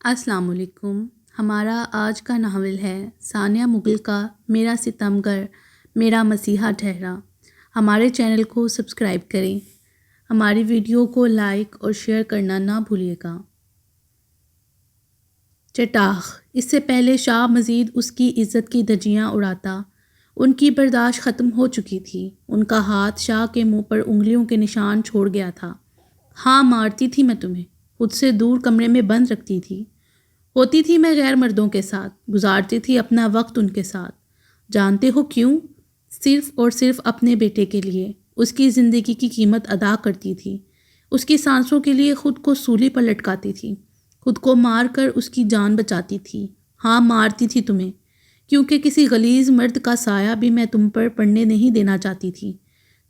السلام علیکم۔ ہمارا آج کا ناول ہے ثانیہ مغل کا میرا ستمگر میرا مسیحا ٹھہرا۔ ہمارے چینل کو سبسکرائب کریں، ہماری ویڈیو کو لائک اور شیئر کرنا نہ بھولیے گا۔ چٹاخ۔ اس سے پہلے شاہ مزید اس کی عزت کی دھجیاں اڑاتا۔ ان کی برداشت ختم ہو چکی تھی۔ ان کا ہاتھ شاہ کے منہ پر انگلیوں کے نشان چھوڑ گیا تھا۔ ہاں، مارتی تھی میں تمہیں، خود سے دور کمرے میں بند رکھتی تھی، ہوتی تھی میں غیر مردوں کے ساتھ، گزارتی تھی اپنا وقت ان کے ساتھ۔ جانتے ہو کیوں؟ صرف اور صرف اپنے بیٹے کے لیے۔ اس کی زندگی کی قیمت ادا کرتی تھی، اس کی سانسوں کے لیے خود کو سولی پر لٹکاتی تھی، خود کو مار کر اس کی جان بچاتی تھی۔ ہاں، مارتی تھی تمہیں، کیونکہ کسی غلیظ مرد کا سایہ بھی میں تم پر پڑنے نہیں دینا چاہتی تھی۔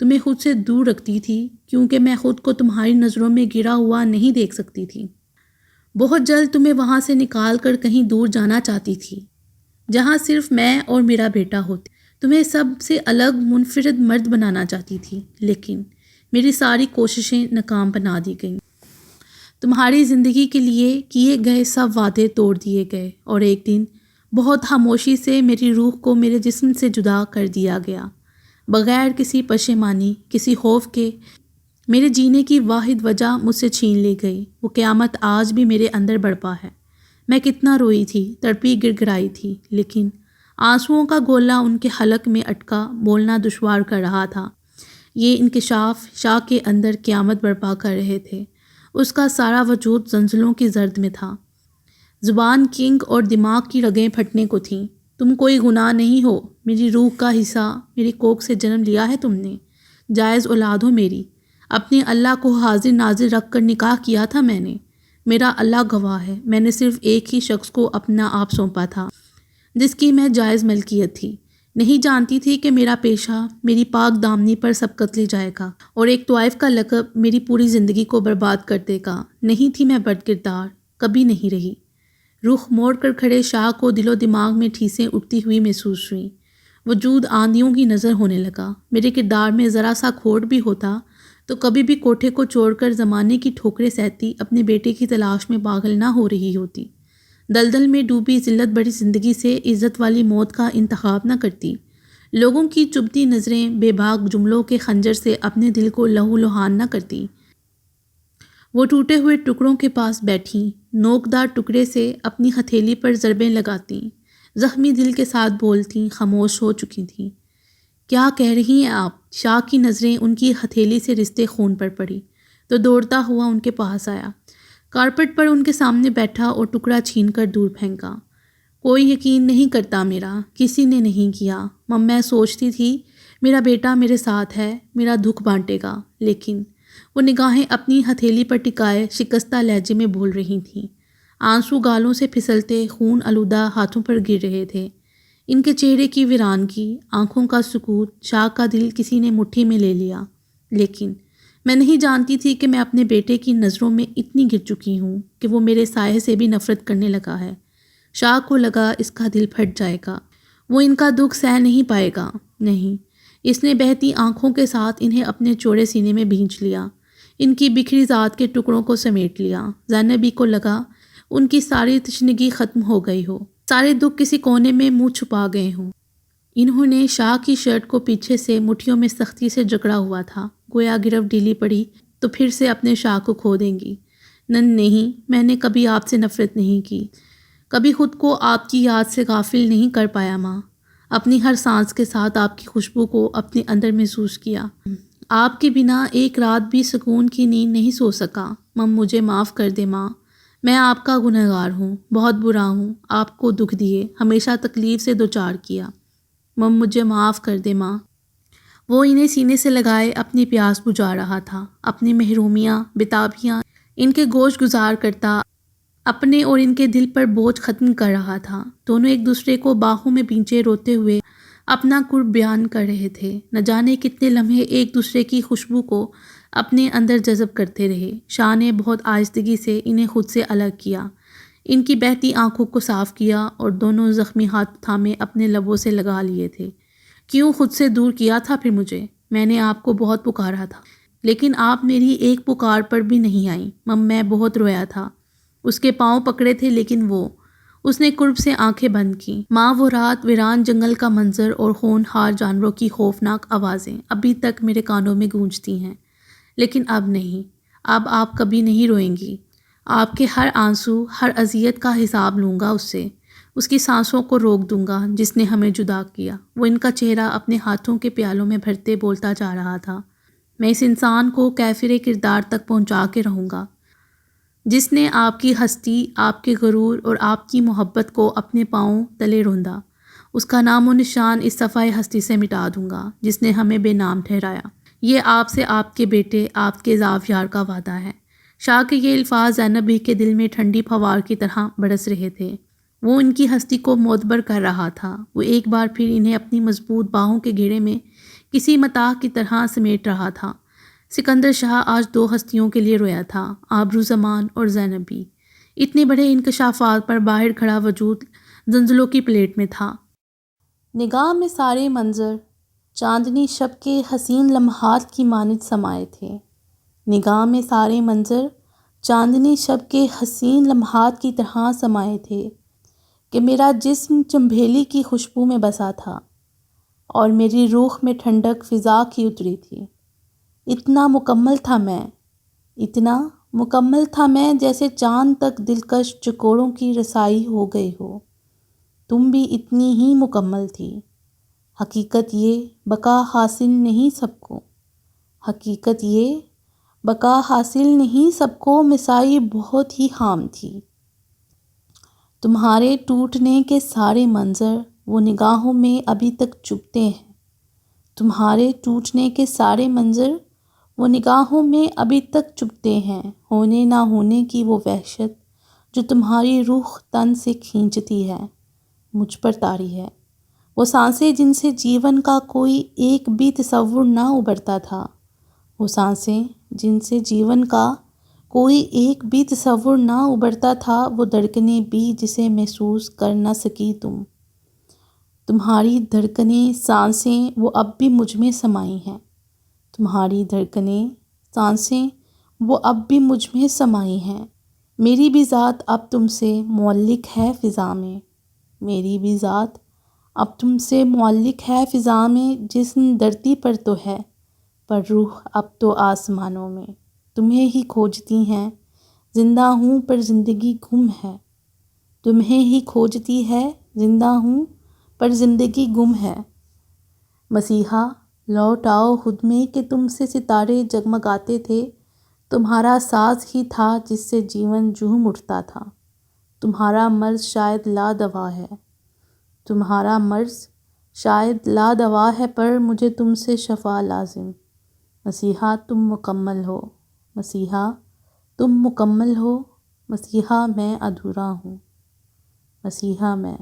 تمہیں خود سے دور رکھتی تھی، کیونکہ میں خود کو تمہاری نظروں میں گرا ہوا نہیں دیکھ سکتی تھی۔ بہت جلد تمہیں وہاں سے نکال کر کہیں دور جانا چاہتی تھی، جہاں صرف میں اور میرا بیٹا ہوتے۔ تمہیں سب سے الگ منفرد مرد بنانا چاہتی تھی، لیکن میری ساری کوششیں ناکام بنا دی گئیں۔ تمہاری زندگی کے لیے کیے گئے سب وعدے توڑ دیے گئے، اور ایک دن بہت خاموشی سے میری روح کو میرے جسم سے جدا کر دیا گیا، بغیر کسی پشیمانی، کسی خوف کے۔ میرے جینے کی واحد وجہ مجھ سے چھین لی گئی۔ وہ قیامت آج بھی میرے اندر برپا ہے۔ میں کتنا روئی تھی، تڑپی گر گرائی تھی، لیکن آنسوؤں کا گولہ ان کے حلق میں اٹکا بولنا دشوار کر رہا تھا۔ یہ انکشاف شاہ کے اندر قیامت برپا کر رہے تھے۔ اس کا سارا وجود زلزلوں کی زرد میں تھا۔ زبان کنگ اور دماغ کی رگیں پھٹنے کو تھیں۔ تم کوئی گناہ نہیں ہو، میری روح کا حصہ، میری کوکھ سے جنم لیا ہے تم نے، جائز اولاد ہو میری۔ اپنے اللہ کو حاضر ناظر رکھ کر نکاح کیا تھا میں نے، میرا اللہ گواہ ہے۔ میں نے صرف ایک ہی شخص کو اپنا آپ سونپا تھا، جس کی میں جائز ملکیت تھی۔ نہیں جانتی تھی کہ میرا پیشہ میری پاک دامنی پر سبقت لے جائے گا، اور ایک طوائف کا لقب میری پوری زندگی کو برباد کر دے گا۔ نہیں تھی میں بد کردار، کبھی نہیں رہی۔ رخ موڑ کر کھڑے شاہ کو دل و دماغ میں ٹھیسیں اٹھتی ہوئی محسوس ہوئیں۔ وجود آندھیوں کی نظر ہونے لگا۔ میرے کردار میں ذرا سا کھوٹ بھی ہوتا تو کبھی بھی کوٹھے کو چھوڑ کر زمانے کی ٹھوکریں سہتی اپنے بیٹے کی تلاش میں پاگل نہ ہو رہی ہوتی، دلدل میں ڈوبی ذلت بھری زندگی سے عزت والی موت کا انتخاب نہ کرتی، لوگوں کی چبھتی نظریں بے باک جملوں کے خنجر سے اپنے دل کو لہو لہان نہ کرتی۔ وہ ٹوٹے ہوئے ٹکڑوں کے پاس بیٹھیں، نوکدار ٹکڑے سے اپنی ہتھیلی پر ضربیں لگاتیں، زخمی دل کے ساتھ بولتیں، خاموش ہو چکی تھیں۔ کیا کہہ رہی ہیں آپ؟ شاہ کی نظریں ان کی ہتھیلی سے رستے خون پر پڑی تو دوڑتا ہوا ان کے پاس آیا، کارپٹ پر ان کے سامنے بیٹھا اور ٹکڑا چھین کر دور پھینکا۔ کوئی یقین نہیں کرتا میرا، کسی نے نہیں کیا۔ میں سوچتی تھی میرا بیٹا میرے ساتھ ہے، میرا دکھ بانٹے گا، لیکن وہ نگاہیں اپنی ہتھیلی پر ٹکائے شکستہ لہجے میں بول رہی تھیں۔ آنسو گالوں سے پھسلتے خون آلودہ ہاتھوں پر گر رہے تھے۔ ان کے چہرے کی ویرانگی، آنکھوں کا سکوت، شاہ کا دل کسی نے مٹھی میں لے لیا۔ لیکن میں نہیں جانتی تھی کہ میں اپنے بیٹے کی نظروں میں اتنی گر چکی ہوں کہ وہ میرے سائے سے بھی نفرت کرنے لگا ہے۔ شاہ کو لگا اس کا دل پھٹ جائے گا، وہ ان کا دکھ سہ نہیں پائے گا۔ نہیں، اس نے بہتی آنکھوں کے ساتھ انہیں اپنے چوڑے سینے میں بھینچ لیا، ان کی بکھری ذات کے ٹکڑوں کو سمیٹ لیا۔ زینبی کو لگا ان کی ساری تشنگی ختم ہو گئی ہو، سارے دکھ کسی کونے میں منہ چھپا گئے ہوں۔ انہوں نے شاہ کی شرٹ کو پیچھے سے مٹھیوں میں سختی سے جکڑا ہوا تھا، گویا گرفت ڈھیلی پڑی تو پھر سے اپنے شاہ کو کھو دیں گی۔ نہیں، میں نے کبھی آپ سے نفرت نہیں کی، کبھی خود کو آپ کی یاد سے غافل نہیں کر پایا ماں۔ اپنی ہر سانس کے ساتھ آپ کی خوشبو کو اپنے اندر محسوس کیا۔ آپ کے بنا ایک رات بھی سکون کی نیند نہیں سو سکا۔ مجھے معاف کر دے ماں، میں آپ کا گنہگار ہوں، بہت برا ہوں، آپ کو دکھ دیے، ہمیشہ تکلیف سے دوچار کیا۔ مجھے معاف کر دے ماں۔ وہ انہیں سینے سے لگائے اپنی پیاس بجھا رہا تھا، اپنی محرومیاں، بتابیاں ان کے گوش گزار کرتا، اپنے اور ان کے دل پر بوجھ ختم کر رہا تھا۔ دونوں ایک دوسرے کو باہوں میں بھینچے روتے ہوئے اپنا قرب بیان کر رہے تھے۔ نہ جانے کتنے لمحے ایک دوسرے کی خوشبو کو اپنے اندر جذب کرتے رہے۔ شاہ نے بہت آہستگی سے انہیں خود سے الگ کیا، ان کی بہتی آنکھوں کو صاف کیا اور دونوں زخمی ہاتھ تھامے اپنے لبوں سے لگا لیے تھے۔ کیوں خود سے دور کیا تھا پھر مجھے؟ میں نے آپ کو بہت پکارا تھا، لیکن آپ میری ایک پکار پر بھی نہیں آئیں۔ میں بہت رویا تھا، اس کے پاؤں پکڑے تھے لیکن اس نے قرب سے آنکھیں بند کیں۔ ماں، وہ رات، ویران جنگل کا منظر اور ہونہار جانوروں کی خوفناک آوازیں ابھی تک میرے کانوں میں گونجتی ہیں، لیکن اب نہیں۔ اب آپ کبھی نہیں روئیں گی۔ آپ کے ہر آنسو، ہر اذیت کا حساب لوں گا اس سے، اس کی سانسوں کو روک دوں گا جس نے ہمیں جدا کیا۔ وہ ان کا چہرہ اپنے ہاتھوں کے پیالوں میں بھرتے بولتا جا رہا تھا۔ میں اس انسان کو کافر کردار تک پہنچا کے رہوں گا جس نے آپ کی ہستی، آپ کے غرور اور آپ کی محبت کو اپنے پاؤں تلے روندا۔ اس کا نام و نشان اس صفحۂ ہستی سے مٹا دوں گا جس نے ہمیں بے نام ٹھہرایا۔ یہ آپ سے، آپ کے بیٹے، آپ کے زاویار کا وعدہ ہے۔ شاہ کے یہ الفاظ زینب بی کے دل میں ٹھنڈی پھوار کی طرح برس رہے تھے۔ وہ ان کی ہستی کو معتبر کر رہا تھا۔ وہ ایک بار پھر انہیں اپنی مضبوط باہوں کے گھیرے میں کسی متاح کی طرح سمیٹ رہا تھا۔ سکندر شاہ آج دو ہستیوں کے لیے رویا تھا، آبروزمان اور زینب بی۔ اتنے بڑے انکشافات پر باہر کھڑا وجود زنزلوں کی پلیٹ میں تھا۔ نگاہ میں سارے منظر چاندنی شب کے حسین لمحات کی مانند سمائے تھے۔ نگاہ میں سارے منظر چاندنی شب کے حسین لمحات کی طرح سمائے تھے کہ میرا جسم چنبیلی کی خوشبو میں بسا تھا اور میری روح میں ٹھنڈک فضا کی اتری تھی۔ اتنا مکمل تھا میں جیسے چاند تک دلکش چکوڑوں کی رسائی ہو گئی ہو۔ تم بھی اتنی ہی مکمل تھی۔ حقیقت یہ بقا حاصل نہیں سب کو مسائی بہت ہی خام تھی۔ تمہارے ٹوٹنے کے سارے منظر وہ نگاہوں میں ابھی تک چبھتے ہیں۔ تمہارے ٹوٹنے کے سارے منظر وہ نگاہوں میں ابھی تک چبھتے ہیں۔ ہونے نہ ہونے کی وہ وحشت جو تمہاری روح تن سے کھینچتی ہے، مجھ پر طاری ہے۔ وہ سانسیں جن سے جیون کا کوئی ایک بھی تصور نہ ابھرتا تھا، وہ سانسیں جن سے جیون کا کوئی ایک بھی تصور نہ ابھرتا تھا، وہ دھڑکنیں بھی جسے محسوس کر نہ سکی تم۔ تمہاری دھڑکنیں، سانسیں وہ اب بھی مجھ میں سمائی ہیں۔ تمہاری دھڑکنیں، سانسیں وہ اب بھی مجھ میں سمائی ہیں۔ میری بھی ذات اب تم سے معلق ہے فضا میں۔ میری بھی ذات اب تم سے معلق ہے فضا میں۔ جسم دھرتی پر تو ہے پر روح اب تو آسمانوں میں۔ تمہیں ہی کھوجتی ہیں، زندہ ہوں پر زندگی گم ہے۔ تمہیں ہی کھوجتی ہے، زندہ ہوں پر زندگی گم ہے۔ مسیحا، لوٹ آؤ خود میں کہ تم سے ستارے جگمگاتے تھے۔ تمہارا ساز ہی تھا جس سے جیون جھوم اٹھتا تھا۔ تمہارا مرض شاید لادوا ہے، تمہارا مرض شاید لادوا ہے، پر مجھے تم سے شفا لازم۔ مسیحا تم مکمل ہو، مسیحا تم مکمل ہو، مسیحا میں ادھورا ہوں، مسیحا میں۔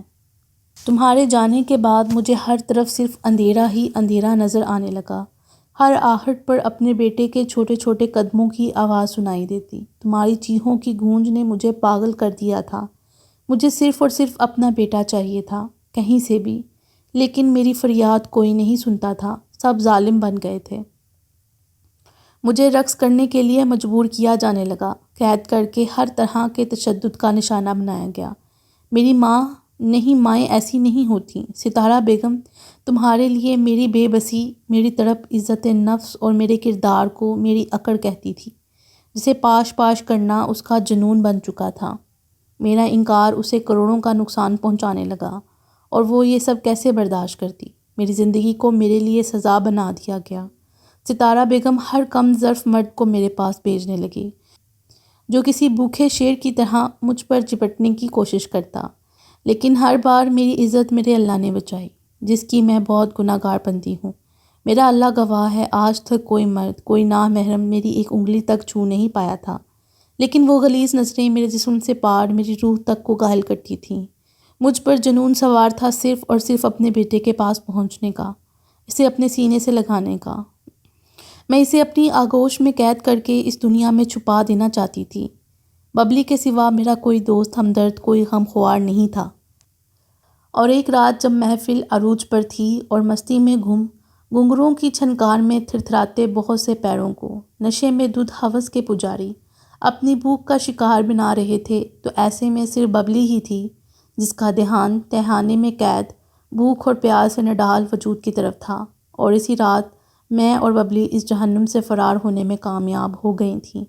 تمہارے جانے کے بعد مجھے ہر طرف صرف اندھیرا ہی اندھیرا نظر آنے لگا۔ ہر آہٹ پر اپنے بیٹے کے چھوٹے چھوٹے قدموں کی آواز سنائی دیتی۔ تمہاری چیخوں کی گونج نے مجھے پاگل کر دیا تھا۔ مجھے صرف اور صرف اپنا بیٹا چاہیے تھا، کہیں سے بھی، لیکن میری فریاد کوئی نہیں سنتا تھا۔ سب ظالم بن گئے تھے۔ مجھے رقص کرنے کے لیے مجبور کیا جانے لگا، قید کر کے ہر طرح کے تشدد کا نشانہ بنایا گیا۔ میری ماں نہیں، مائیں ایسی نہیں ہوتیں۔ ستارہ بیگم تمہارے لیے میری بے بسی، میری تڑپ، عزت نفس اور میرے کردار کو میری اکڑ کہتی تھی، جسے پاش پاش کرنا اس کا جنون بن چکا تھا۔ میرا انکار اسے کروڑوں کا نقصان پہنچانے لگا، اور وہ یہ سب کیسے برداشت کرتی؟ میری زندگی کو میرے لیے سزا بنا دیا گیا۔ ستارہ بیگم ہر کم ظرف مرد کو میرے پاس بھیجنے لگی، جو کسی بھوکے شیر کی طرح مجھ پر چپٹنے کی کوشش کرتا، لیکن ہر بار میری عزت میرے اللہ نے بچائی، جس کی میں بہت گناہ گار بنتی ہوں۔ میرا اللہ گواہ ہے، آج تک کوئی مرد، کوئی نامحرم میری ایک انگلی تک چھو نہیں پایا تھا، لیکن وہ غلیظ نظریں میرے جسم سے پار میری روح تک کو گھائل کرتی تھیں۔ مجھ پر جنون سوار تھا صرف اور صرف اپنے بیٹے کے پاس پہنچنے کا، اسے اپنے سینے سے لگانے کا۔ میں اسے اپنی آغوش میں قید کر کے اس دنیا میں چھپا دینا چاہتی تھی۔ ببلی کے سوا میرا کوئی دوست، ہمدرد، کوئی غمخوار نہیں تھا۔ اور ایک رات جب محفل عروج پر تھی اور مستی میں گم، گھنگروں کی چھنکار میں تھرتھراتے بہت سے پیروں کو، نشے میں دھدھ ہوس کے پجاری اپنی بھوک کا شکار بنا رہے تھے تو ایسے میں صرف ببلی ہی تھی جس کا دھیان تہانے میں قید بھوک اور پیاس سے نڈال وجود کی طرف تھا، اور اسی رات میں اور ببلی اس جہنم سے فرار ہونے میں کامیاب ہو گئی تھیں۔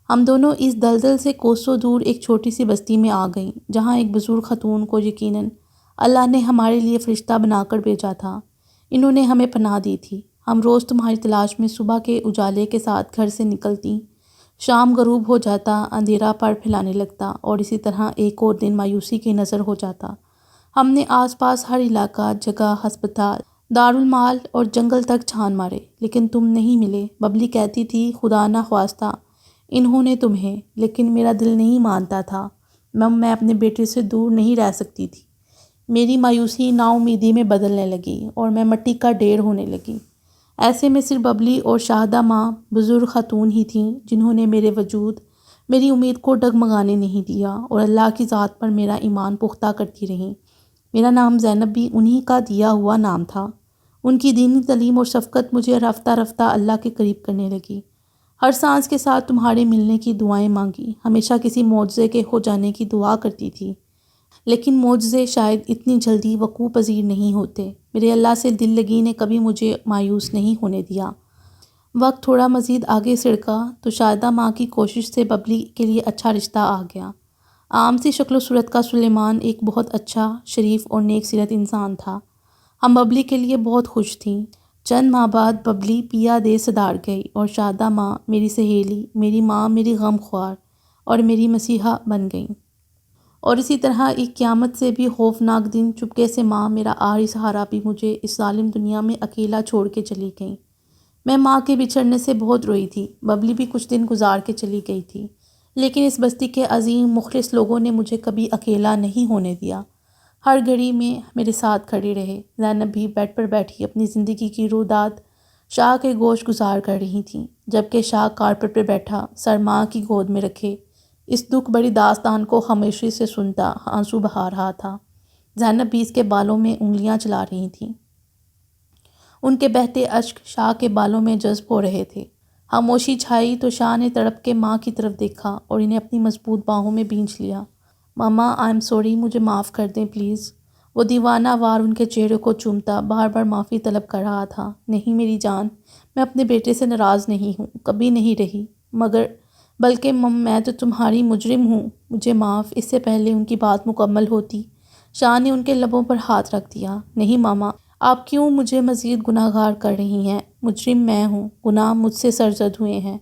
ہم دونوں اس دلدل سے کوسوں دور ایک چھوٹی سی بستی میں آ گئیں جہاں ایک بزرگ خاتون کو یقیناً اللہ نے ہمارے لیے فرشتہ بنا کر بھیجا تھا۔ انہوں نے ہمیں پناہ دی تھی۔ ہم روز تمہاری تلاش میں صبح کے اجالے کے ساتھ گھر سے نکلتی، شام غروب ہو جاتا، اندھیرا پر پھیلانے لگتا اور اسی طرح ایک اور دن مایوسی کی نظر ہو جاتا۔ ہم نے آس پاس ہر علاقہ، جگہ، ہسپتال، دارالمال اور جنگل تک چھان مارے لیکن تم نہیں ملے۔ ببلی کہتی تھی خدا نہ خواستہ انہوں نے تمہیں، لیکن میرا دل نہیں مانتا تھا۔ میں اپنے بیٹے سے دور نہیں رہ سکتی تھی۔ میری مایوسی نا امیدی میں بدلنے لگی اور میں مٹی کا ڈھیر ہونے لگی۔ ایسے میں صرف ببلی اور شاہدہ ماں بزرگ خاتون ہی تھیں جنہوں نے میرے وجود، میری امید کو ڈگمگانے نہیں دیا اور اللہ کی ذات پر میرا ایمان پختہ کرتی رہیں۔ میرا نام زینب بھی انہی کا دیا ہوا نام تھا۔ ان کی دینی تعلیم اور شفقت مجھے رفتہ رفتہ اللہ کے قریب کرنے لگی۔ ہر سانس کے ساتھ تمہارے ملنے کی دعائیں مانگی، ہمیشہ کسی معجزے کے ہو جانے کی دعا کرتی تھی، لیکن معجزے شاید اتنی جلدی وقوع پذیر نہیں ہوتے۔ میرے اللہ سے دل لگی نے کبھی مجھے مایوس نہیں ہونے دیا۔ وقت تھوڑا مزید آگے سڑکا تو شاہدہ ماں کی کوشش سے ببلی کے لیے اچھا رشتہ آ گیا۔ عام سی شکل و صورت کا سلیمان ایک بہت اچھا، شریف اور نیک سیرت انسان تھا۔ ہم ببلی کے لیے بہت خوش تھیں۔ چند ماہ بعد ببلی پیا دے صدار گئی اور شاہدہ ماں میری سہیلی، میری ماں میری غم خوار اور میری مسیحا بن گئیں۔ اور اسی طرح ایک قیامت سے بھی خوفناک دن چپکے سے ماں میرا آخری سہارا بھی مجھے اس ظالم دنیا میں اکیلا چھوڑ کے چلی گئیں۔ میں ماں کے بچھڑنے سے بہت روئی تھی۔ ببلی بھی کچھ دن گزار کے چلی گئی تھی، لیکن اس بستی کے عظیم مخلص لوگوں نے مجھے کبھی اکیلا نہیں ہونے دیا، ہر گھڑی میں میرے ساتھ کھڑے رہے۔ زینب بھی بیڈ پر بیٹھی اپنی زندگی کی روداد شاہ کے گوش گزار کر رہی تھیں، جبکہ شاہ کارپٹ پر بیٹھا سر ماں کی گود میں رکھے اس دکھ بڑی داستان کو خاموشی سے سنتا آنسو بہا رہا تھا۔ زینب بھی اس کے بالوں میں انگلیاں چلا رہی تھیں۔ ان کے بہتے اشک شاہ کے بالوں میں جذب ہو رہے تھے۔ خاموشی چھائی تو شاہ نے تڑپ کے ماں کی طرف دیکھا اور انہیں اپنی مضبوط باہوں میں بھینچ لیا۔ ماما آئی ایم سوری، مجھے معاف کر دیں پلیز۔ وہ دیوانہ وار ان کے چہرے کو چومتا بار بار معافی طلب کر رہا تھا۔ نہیں میری جان، میں اپنے بیٹے سے ناراض نہیں ہوں، کبھی نہیں رہی، بلکہ میں تو تمہاری مجرم ہوں، مجھے معاف۔ اس سے پہلے ان کی بات مکمل ہوتی شاہ نے ان کے لبوں پر ہاتھ رکھ دیا۔ نہیں ماما، آپ کیوں مجھے مزید گناہ گار کر رہی ہیں؟ مجرم میں ہوں، گناہ مجھ سے سرزد ہوئے ہیں۔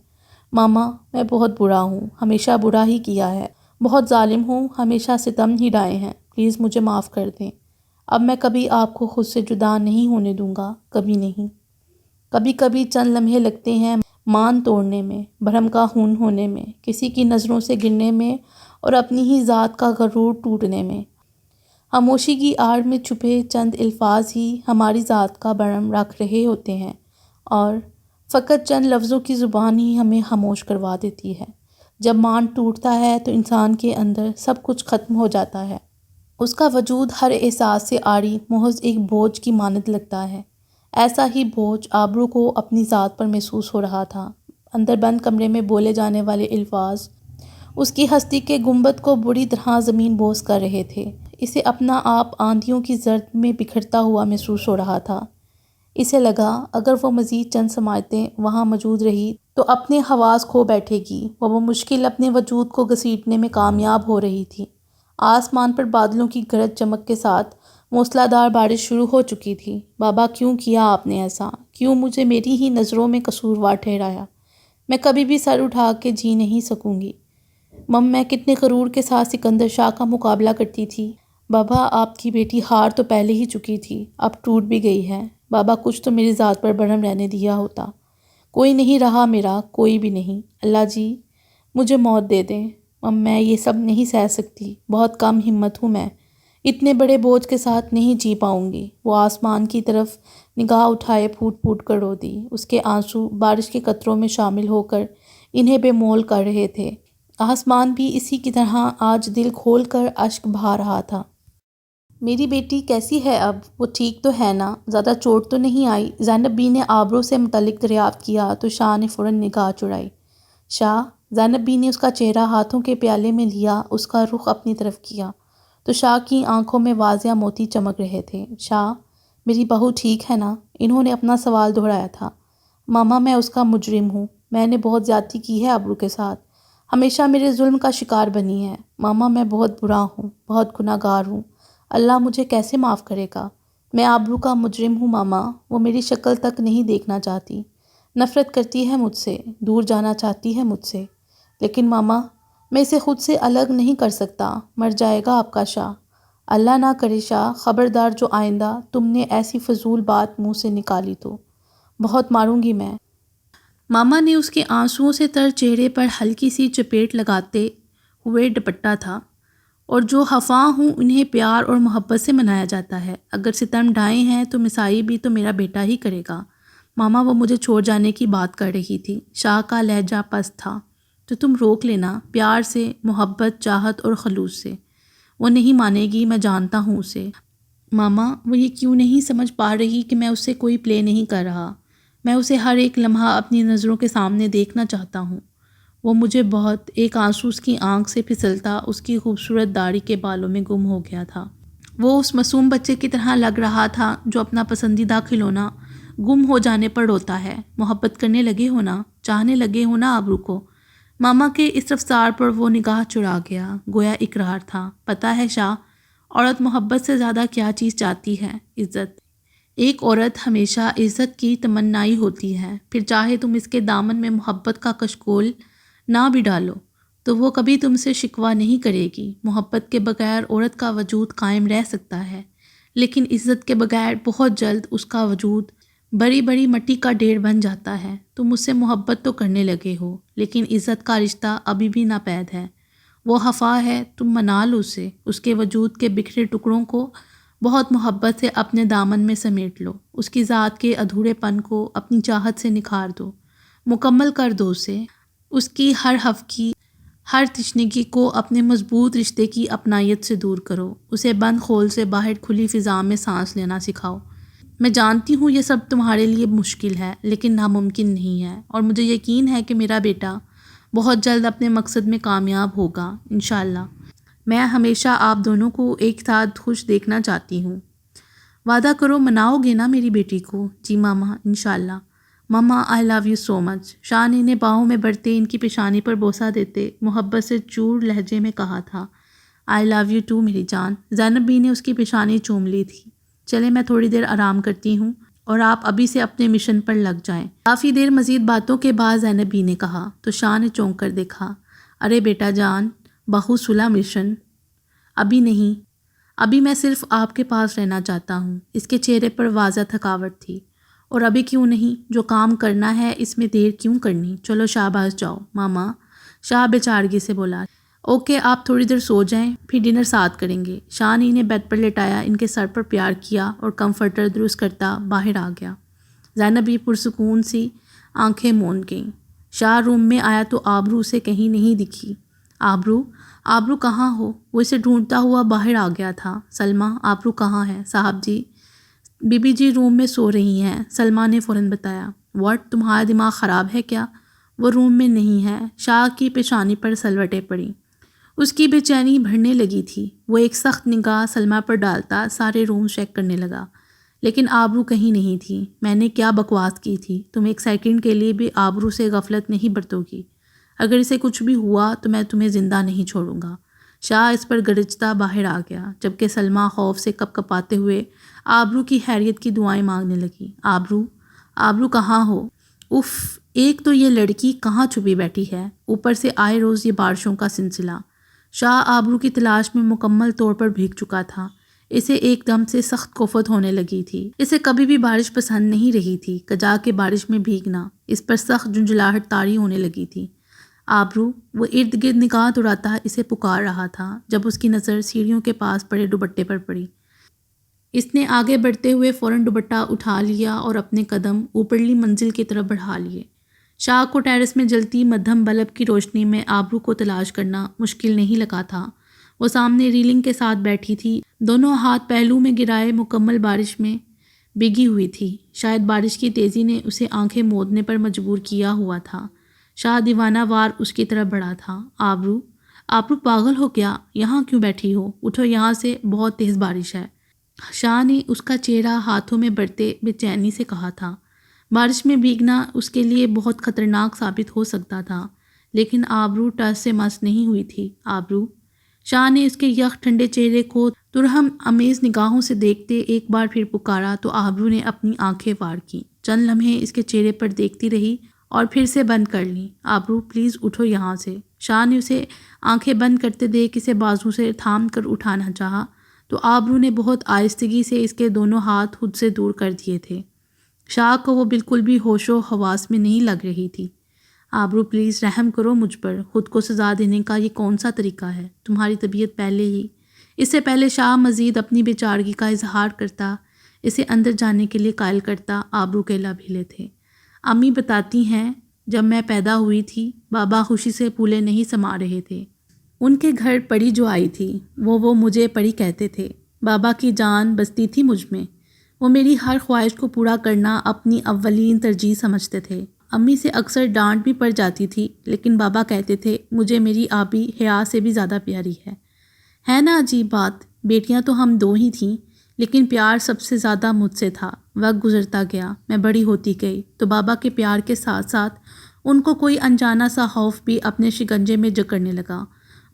ماما میں بہت برا ہوں، ہمیشہ برا ہی کیا ہے، بہت ظالم ہوں، ہمیشہ ستم ہی ڈھائے ہیں، پلیز مجھے معاف کر دیں۔ اب میں کبھی آپ کو خود سے جدا نہیں ہونے دوں گا، کبھی نہیں۔ کبھی کبھی چند لمحے لگتے ہیں مان توڑنے میں، بھرم کا خون ہونے میں، کسی کی نظروں سے گرنے میں اور اپنی ہی ذات کا غرور ٹوٹنے میں۔ خاموشی کی آڑ میں چھپے چند الفاظ ہی ہماری ذات کا بھرم رکھ رہے ہوتے ہیں، اور فقط چند لفظوں کی زبان ہی ہمیں خاموش کروا دیتی ہے۔ جب مان ٹوٹتا ہے تو انسان کے اندر سب کچھ ختم ہو جاتا ہے۔ اس کا وجود ہر احساس سے عاری محض ایک بوجھ کی مانند لگتا ہے۔ ایسا ہی بوجھ آبرو کو اپنی ذات پر محسوس ہو رہا تھا۔ اندر بند کمرے میں بولے جانے والے الفاظ اس کی ہستی کے گنبد کو بری طرح زمین بوس کر رہے تھے۔ اسے اپنا آپ آندھیوں کی زرد میں بکھرتا ہوا محسوس ہو رہا تھا۔ اسے لگا اگر وہ مزید چند سماعتیں وہاں موجود رہی تو اپنے حواس کھو بیٹھے گی۔ وہ بمشکل اپنے وجود کو گھسیٹنے میں کامیاب ہو رہی تھی۔ آسمان پر بادلوں کی گرج چمک کے ساتھ موسلا دھار بارش شروع ہو چکی تھی۔ بابا کیوں کیا آپ نے ایسا؟ کیوں مجھے میری ہی نظروں میں قصوروار ٹھہرایا؟ میں کبھی بھی سر اٹھا کے جی نہیں سکوں گی۔ میں کتنے غرور کے ساتھ سکندر شاہ کا مقابلہ کرتی تھی۔ بابا آپ کی بیٹی ہار تو پہلے ہی چکی تھی، اب ٹوٹ بھی گئی ہے۔ بابا کچھ تو میری ذات پر بھرم رہنے دیا ہوتا۔ کوئی نہیں رہا میرا، کوئی بھی نہیں۔ اللہ جی مجھے موت دے دیں، میں یہ سب نہیں سہ سکتی، بہت کم ہمت ہوں میں، اتنے بڑے بوجھ کے ساتھ نہیں جی پاؤں گی۔ وہ آسمان کی طرف نگاہ اٹھائے پھوٹ پھوٹ کر رو دی۔ اس کے آنسو بارش کے قطروں میں شامل ہو کر انہیں بے مول کر رہے تھے۔ آسمان بھی اسی کی طرح آج دل کھول کر اشک بہا رہا تھا۔ میری بیٹی کیسی ہے اب؟ وہ ٹھیک تو ہے نا؟ زیادہ چوٹ تو نہیں آئی؟ زینب بی نے آبرو سے متعلق دریافت کیا تو شاہ نے فوراً نگاہ چڑھائی۔ شاہ زینب بی نے اس کا چہرہ ہاتھوں کے پیالے میں لیا، اس کا رخ اپنی طرف کیا تو شاہ کی آنکھوں میں واضح موتی چمک رہے تھے۔ شاہ، میری بہو ٹھیک ہے نا؟ انہوں نے اپنا سوال دہرایا تھا۔ ماما، میں اس کا مجرم ہوں، میں نے بہت زیادتی کی ہے ابرو کے ساتھ، ہمیشہ میرے ظلم کا شکار بنی ہے۔ ماما، میں بہت برا ہوں، بہت گناہ گار ہوں، اللہ مجھے کیسے معاف کرے گا؟ میں آبرو کا مجرم ہوں ماما، وہ میری شکل تک نہیں دیکھنا چاہتی، نفرت کرتی ہے مجھ سے، دور جانا چاہتی ہے مجھ سے، لیکن ماما میں اسے خود سے الگ نہیں کر سکتا، مر جائے گا آپ کا شاہ۔ اللہ نہ کرے شاہ، خبردار جو آئندہ تم نے ایسی فضول بات منہ سے نکالی تو بہت ماروں گی میں۔ ماما نے اس کے آنسوؤں سے تر چہرے پر ہلکی سی چپیٹ لگاتے ہوئے ڈپٹا تھا، اور جو خفا ہوں انہیں پیار اور محبت سے منایا جاتا ہے، اگر ستم ڈھائے ہیں تو مسائی بھی تو میرا بیٹا ہی کرے گا۔ ماما، وہ مجھے چھوڑ جانے کی بات کر رہی تھی۔ شاہ کا لہجہ پست تھا۔ تو تم روک لینا، پیار سے، محبت، چاہت اور خلوص سے۔ وہ نہیں مانے گی، میں جانتا ہوں اسے۔ ماما، وہ یہ کیوں نہیں سمجھ پا رہی کہ میں اس سے کوئی پلے نہیں کر رہا، میں اسے ہر ایک لمحہ اپنی نظروں کے سامنے دیکھنا چاہتا ہوں۔ وہ مجھے بہت، ایک آنسو اس کی آنکھ سے پھسلتا اس کی خوبصورت داڑھی کے بالوں میں گم ہو گیا تھا۔ وہ اس معصوم بچے کی طرح لگ رہا تھا جو اپنا پسندیدہ کھلونا گم ہو جانے پر روتا ہے۔ محبت کرنے لگے ہونا، چاہنے لگے ہونا آبرو کو۔ ماما کے اس رفتار پر وہ نگاہ چرا گیا، گویا اقرار تھا۔ پتہ ہے شاہ، عورت محبت سے زیادہ کیا چیز چاہتی ہے؟ عزت۔ ایک عورت ہمیشہ عزت کی تمنائی ہوتی ہے، پھر چاہے تم اس کے دامن میں محبت کا کشکول نہ بھی ڈالو تو وہ کبھی تم سے شکوہ نہیں کرے گی۔ محبت کے بغیر عورت کا وجود قائم رہ سکتا ہے، لیکن عزت کے بغیر بہت جلد اس کا وجود بڑی بڑی مٹی کا ڈھیر بن جاتا ہے۔ تم مجھ سے محبت تو کرنے لگے ہو، لیکن عزت کا رشتہ ابھی بھی ناپید ہے، وہ خفا ہے، تم منا لو اسے، اس کے وجود کے بکھرے ٹکڑوں کو بہت محبت سے اپنے دامن میں سمیٹ لو، اس کی ذات کے ادھورے پن کو اپنی چاہت سے نکھار دو، مکمل کر دو اسے، اس کی ہر ہفکی، ہر تشنگی کو اپنے مضبوط رشتے کی اپنائیت سے دور کرو، اسے بند خول سے باہر کھلی فضا میں سانس لینا سکھاؤ۔ میں جانتی ہوں یہ سب تمہارے لیے مشکل ہے، لیکن ناممکن نہیں ہے، اور مجھے یقین ہے کہ میرا بیٹا بہت جلد اپنے مقصد میں کامیاب ہوگا، انشاءاللہ۔ میں ہمیشہ آپ دونوں کو ایک ساتھ خوش دیکھنا چاہتی ہوں۔ وعدہ کرو مناؤ گے نا میری بیٹی کو؟ جی ماما، انشاءاللہ۔ ماما، آئی لو یو سو مچ۔ شاہ نے انہیں باہوں میں بڑھتے ان کی پیشانی پر بوسہ دیتے محبت سے چور لہجے میں کہا تھا۔ آئی love you to marry John. Zainab be نے اس کی پیشانی چوم لی تھی۔ چلے میں تھوڑی دیر آرام کرتی ہوں اور آپ ابھی سے اپنے مشن پر لگ جائیں۔ کافی دیر مزید باتوں کے بعد زینب بی نے کہا تو شاہ نے چونک کر دیکھا۔ ارے بیٹا جان، بہو صلح مشن؟ ابھی نہیں، ابھی میں صرف آپ کے پاس رہنا چاہتا ہوں۔ اس کے چہرے پر واضح تھکاوٹ تھی۔ اور ابھی کیوں نہیں؟ جو کام کرنا ہے اس میں دیر کیوں کرنی؟ چلو شاباش جاؤ ماما، شاہ بے چارگی سے بولا۔ اوکے، آپ تھوڑی دیر سو جائیں، پھر ڈنر ساتھ کریں گے۔ شاہ نے انہیں بیڈ پر لٹایا، ان کے سر پر پیار کیا اور کمفرٹر درست کرتا باہر آ گیا۔ زینب بھی پرسکون سی آنکھیں موند گئیں۔ شاہ روم میں آیا تو آبرو اسے کہیں نہیں دکھی۔ آبرو کہاں ہو؟ وہ اسے ڈھونڈتا ہوا باہر آ گیا تھا۔ سلمیٰ، آبرو کہاں ہے؟ صاحب جی، بی بی جی روم میں سو رہی ہیں، سلمیٰ نے فوراً بتایا۔ واٹ، تمہارا دماغ خراب ہے کیا؟ وہ روم میں نہیں ہے۔ شاہ کی پیشانی پر سلوٹیں پڑیں، اس کی بے چینی بڑھنے لگی تھی۔ وہ ایک سخت نگاہ سلمیٰ پر ڈالتا سارے روم چیک کرنے لگا، لیکن آبرو کہیں نہیں تھی۔ میں نے کیا بکواس کی تھی؟ تم ایک سیکنڈ کے لیے بھی آبرو سے غفلت نہیں برتو گی؟ اگر اسے کچھ بھی ہوا تو میں تمہیں زندہ نہیں چھوڑوں گا۔ شاہ اس پر گرجتا باہر آ گیا، جبکہ سلمیٰ خوف سے کپ کپاتے ہوئے آبرو کی خیریت کی دعائیں مانگنے لگی۔ آبرو کہاں ہو؟ اف، ایک تو یہ لڑکی کہاں چھپی بیٹھی ہے، اوپر سے آئے روز یہ بارشوں کا سلسلہ۔ شاہ آبرو کی تلاش میں مکمل طور پر بھیگ چکا تھا۔ اسے ایک دم سے سخت کوفت ہونے لگی تھی۔ اسے کبھی بھی بارش پسند نہیں رہی تھی، کجا کے بارش میں بھیگنا اس پر سخت جھنجھلاہٹ طاری ہونے لگی تھی۔ آبرو، وہ ارد گرد نگاہ دوڑاتا اسے پکار رہا تھا، جب اس کی نظر سیڑھیوں کے پاس پڑے دوپٹے پر پڑی۔ اس نے آگے بڑھتے ہوئے فوراً دوپٹہ اٹھا لیا اور اپنے قدم اوپرلی منزل کی طرف بڑھا لیے۔ شاہ کو ٹیرس میں جلتی مدھم بلب کی روشنی میں آبرو کو تلاش کرنا مشکل نہیں لگا تھا۔ وہ سامنے ریلنگ کے ساتھ بیٹھی تھی، دونوں ہاتھ پہلو میں گرائے مکمل بارش میں بھیگی ہوئی تھی۔ شاید بارش کی تیزی نے اسے آنکھیں موندنے پر مجبور کیا ہوا تھا۔ شاہ دیوانہ وار اس کی طرف بڑھا تھا۔ آبرو پاگل ہو کیا؟ یہاں کیوں بیٹھی ہو؟ اٹھو یہاں سے، بہت تیز بارش ہے۔ شاہ نے اس کا چہرہ ہاتھوں میں بڑھتے بے چینی سے کہا تھا۔ بارش میں بھیگنا اس کے لیے بہت خطرناک ثابت ہو سکتا تھا، لیکن آبرو ٹس سے مس نہیں ہوئی تھی۔ آبرو، شاہ نے اس کے یخ ٹھنڈے چہرے کو ترہم آمیز نگاہوں سے دیکھتے ایک بار پھر پکارا تو آبرو نے اپنی آنکھیں وار کیں، چند لمحے اس کے چہرے پر دیکھتی رہی اور پھر سے بند کر لیں۔ آبرو پلیز اٹھو یہاں سے۔ شاہ نے اسے آنکھیں بند کرتے دیکھ اسے بازو سے تھام کر اٹھانا چاہا تو آبرو نے بہت آہستگی سے اس کے دونوں ہاتھ خود سے دور کر دیے تھے۔ شاہ کو وہ بالکل بھی ہوش و حواس میں نہیں لگ رہی تھی۔ آبرو پلیز رحم کرو مجھ پر، خود کو سزا دینے کا یہ کون سا طریقہ ہے؟ تمہاری طبیعت پہلے ہی۔ اس سے پہلے شاہ مزید اپنی بے چارگی کا اظہار کرتا، اسے اندر جانے کے لیے قائل کرتا، آبرو کے لب ہلے تھے۔ امی بتاتی ہیں جب میں پیدا ہوئی تھی بابا خوشی سے پھولے نہیں سما رہے تھے۔ ان کے گھر پری جو آئی تھی وہ مجھے پری کہتے تھے۔ بابا کی جان بستی تھی مجھ میں، وہ میری ہر خواہش کو پورا کرنا اپنی اولین ترجیح سمجھتے تھے۔ امی سے اکثر ڈانٹ بھی پڑ جاتی تھی، لیکن بابا کہتے تھے مجھے میری آبی حیا سے بھی زیادہ پیاری ہے نا عجیب بات؟ بیٹیاں تو ہم دو ہی تھیں، لیکن پیار سب سے زیادہ مجھ سے تھا۔ وقت گزرتا گیا، میں بڑی ہوتی گئی تو بابا کے پیار کے ساتھ ساتھ ان کو کوئی انجانا سا خوف بھی اپنے شکنجے میں جکڑنے لگا۔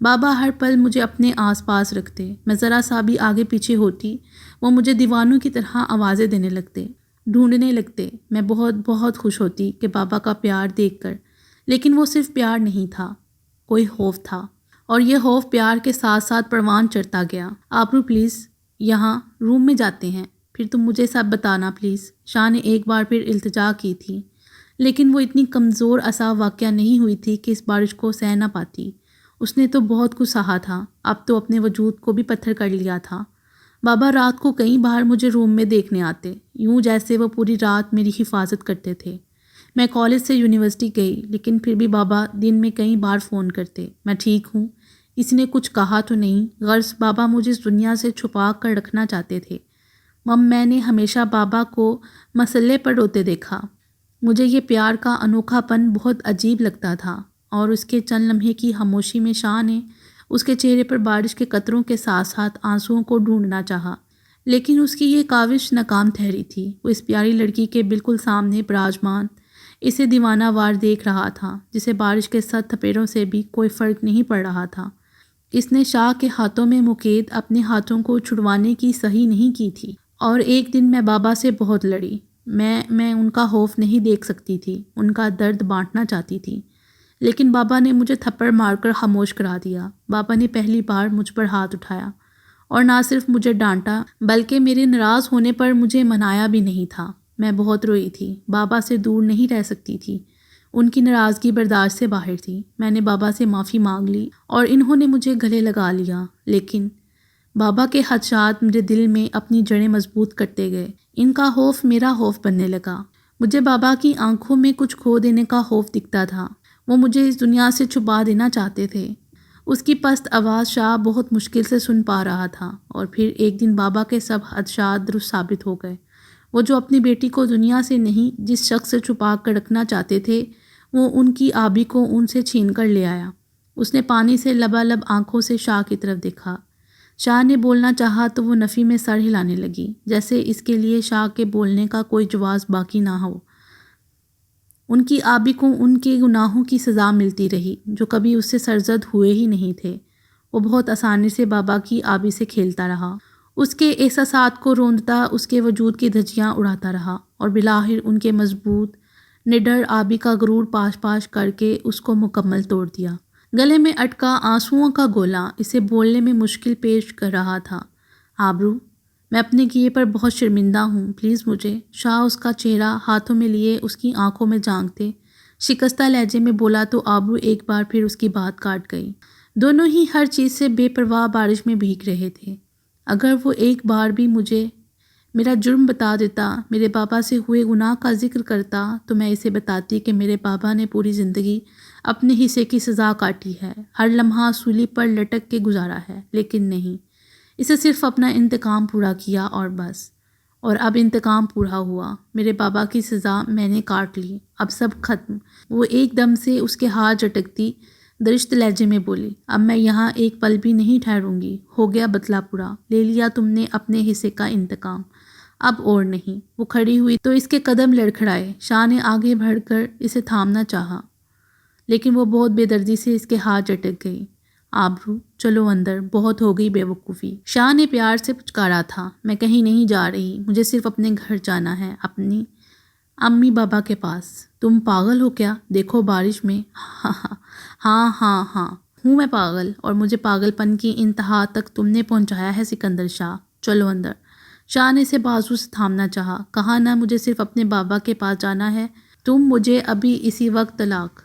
بابا ہر پل مجھے اپنے آس پاس رکھتے، میں ذرا سا بھی آگے پیچھے ہوتی وہ مجھے دیوانوں کی طرح آوازیں دینے لگتے، ڈھونڈنے لگتے۔ میں بہت بہت خوش ہوتی کہ بابا کا پیار دیکھ کر، لیکن وہ صرف پیار نہیں تھا، کوئی خوف تھا، اور یہ خوف پیار کے ساتھ ساتھ پروان چڑھتا گیا۔ آبرو پلیز یہاں روم میں جاتے ہیں، پھر تم مجھے سب بتانا پلیز۔ شاہ نے ایک بار پھر التجا کی تھی، لیکن وہ اتنی کمزور اعصاب واقعہ نہیں ہوئی تھی کہ اس بارش کو سہ نہ پاتی۔ اس نے تو بہت کچھ سہا تھا، اب تو اپنے وجود کو بھی پتھر کر لیا تھا۔ بابا رات کو کئی بار مجھے روم میں دیکھنے آتے، یوں جیسے وہ پوری رات میری حفاظت کرتے تھے۔ میں کالج سے یونیورسٹی گئی، لیکن پھر بھی بابا دن میں کئی بار فون کرتے، میں ٹھیک ہوں، اس نے کچھ کہا تو نہیں؟ غرض بابا مجھے اس دنیا سے چھپا کر رکھنا چاہتے تھے۔ میں نے ہمیشہ بابا کو مسئلے پر روتے دیکھا۔ مجھے یہ پیار کا انوکھا پن بہت عجیب لگتا تھا، اور اس کے چند لمحے کی خاموشی میں شاہ نے اس کے چہرے پر بارش کے قطروں کے ساتھ ساتھ آنسوؤں کو ڈھونڈنا چاہا، لیکن اس کی یہ کاوش ناکام ٹھہری تھی۔ وہ اس پیاری لڑکی کے بالکل سامنے براجمان اسے دیوانہ وار دیکھ رہا تھا، جسے بارش کے 7 تھپیڑوں سے بھی کوئی فرق نہیں پڑ رہا تھا۔ اس نے شاہ کے ہاتھوں میں مقید اپنے ہاتھوں کو چھڑوانے کی صحیح نہیں کی تھی، اور ایک دن میں بابا سے بہت لڑی۔ میں ان کا خوف نہیں دیکھ سکتی تھی، ان کا درد بانٹنا چاہتی تھی، لیکن بابا نے مجھے تھپڑ مار کر خاموش کرا دیا۔ بابا نے پہلی بار مجھ پر ہاتھ اٹھایا، اور نہ صرف مجھے ڈانٹا بلکہ میرے ناراض ہونے پر مجھے منایا بھی نہیں تھا۔ میں بہت روئی تھی، بابا سے دور نہیں رہ سکتی تھی، ان کی ناراضگی برداشت سے باہر تھی۔ میں نے بابا سے معافی مانگ لی اور انہوں نے مجھے گلے لگا لیا، لیکن بابا کے خدشات میرے دل میں اپنی جڑیں مضبوط کرتے گئے۔ ان کا خوف میرا خوف بننے لگا۔ مجھے بابا کی آنکھوں میں کچھ کھو دینے کا خوف دکھتا تھا، وہ مجھے اس دنیا سے چھپا دینا چاہتے تھے۔ اس کی پست آواز شاہ بہت مشکل سے سن پا رہا تھا، اور پھر ایک دن بابا کے سب خدشات درست ثابت ہو گئے۔ وہ جو اپنی بیٹی کو دنیا سے نہیں جس شخص سے چھپا کر رکھنا چاہتے تھے، وہ ان کی آبی کو ان سے چھین کر لے آیا۔ اس نے پانی سے لبالب آنکھوں سے شاہ کی طرف دیکھا۔ شاہ نے بولنا چاہا تو وہ نفی میں سر ہلانے لگی، جیسے اس کے لیے شاہ کے بولنے کا کوئی جواز باقی نہ ہو۔ ان کی آبی کو ان کے گناہوں کی سزا ملتی رہی جو کبھی اس سے سرزد ہوئے ہی نہیں تھے۔ وہ بہت آسانی سے بابا کی آبی سے کھیلتا رہا، اس کے احساسات کو روندتا اس کے وجود کی دھجیاں اڑاتا رہا، اور بالآخر ان کے مضبوط نڈر آبی کا غرور پاش پاش کر کے اس کو مکمل توڑ دیا۔ گلے میں اٹکا آنسوؤں کا گولا اسے بولنے میں مشکل پیش کر رہا تھا۔ آبرو، میں اپنے کیے پر بہت شرمندہ ہوں، پلیز مجھے۔ شاہ اس کا چہرہ ہاتھوں میں لیے اس کی آنکھوں میں جھانکتے شکستہ لہجے میں بولا تو آبرو ایک بار پھر اس کی بات کاٹ گئی۔ دونوں ہی ہر چیز سے بے پرواہ بارش میں بھیگ رہے تھے۔ اگر وہ ایک بار بھی مجھے میرا جرم بتا دیتا، میرے بابا سے ہوئے گناہ کا ذکر کرتا، تو میں اسے بتاتی کہ میرے بابا نے پوری زندگی اپنے حصے کی سزا کاٹی ہے، ہر لمحہ سولی پر لٹک کے گزارا ہے، لیکن نہیں، اسے صرف اپنا انتقام پورا کیا اور بس۔ اور اب انتقام پورا ہوا، میرے بابا کی سزا میں نے کاٹ لی، اب سب ختم۔ وہ ایک دم سے اس کے ہاتھ جھٹکتی درشت لہجے میں بولی، اب میں یہاں ایک پل بھی نہیں ٹھہروں گی، ہو گیا بدلہ پورا، لے لیا تم نے اپنے حصے کا انتقام، اب اور نہیں۔ وہ کھڑی ہوئی تو اس کے قدم لڑکھڑائے۔ شاہ نے آگے بڑھ کر اسے تھامنا چاہا لیکن وہ بہت بے دردی سے اس کے ہاتھ جھٹک گئی۔ آبرو، چلو اندر، بہت ہو گئی بے وقوفی۔ شاہ نے پیار سے پچکارا تھا، میں کہیں نہیں جا رہی، مجھے صرف اپنے گھر جانا ہے، اپنی امی بابا کے پاس۔ تم پاگل ہو کیا؟ دیکھو بارش میں۔ ہاں ہاں ہاں ہوں میں پاگل، اور مجھے پاگل پن کی انتہا تک تم نے پہنچایا ہے سکندر شاہ، چلو اندر۔ شاہ نے اسے بازو سے تھامنا چاہا، کہا نہ مجھے صرف اپنے بابا کے پاس جانا ہے، تم مجھے ابھی اسی وقت طلاق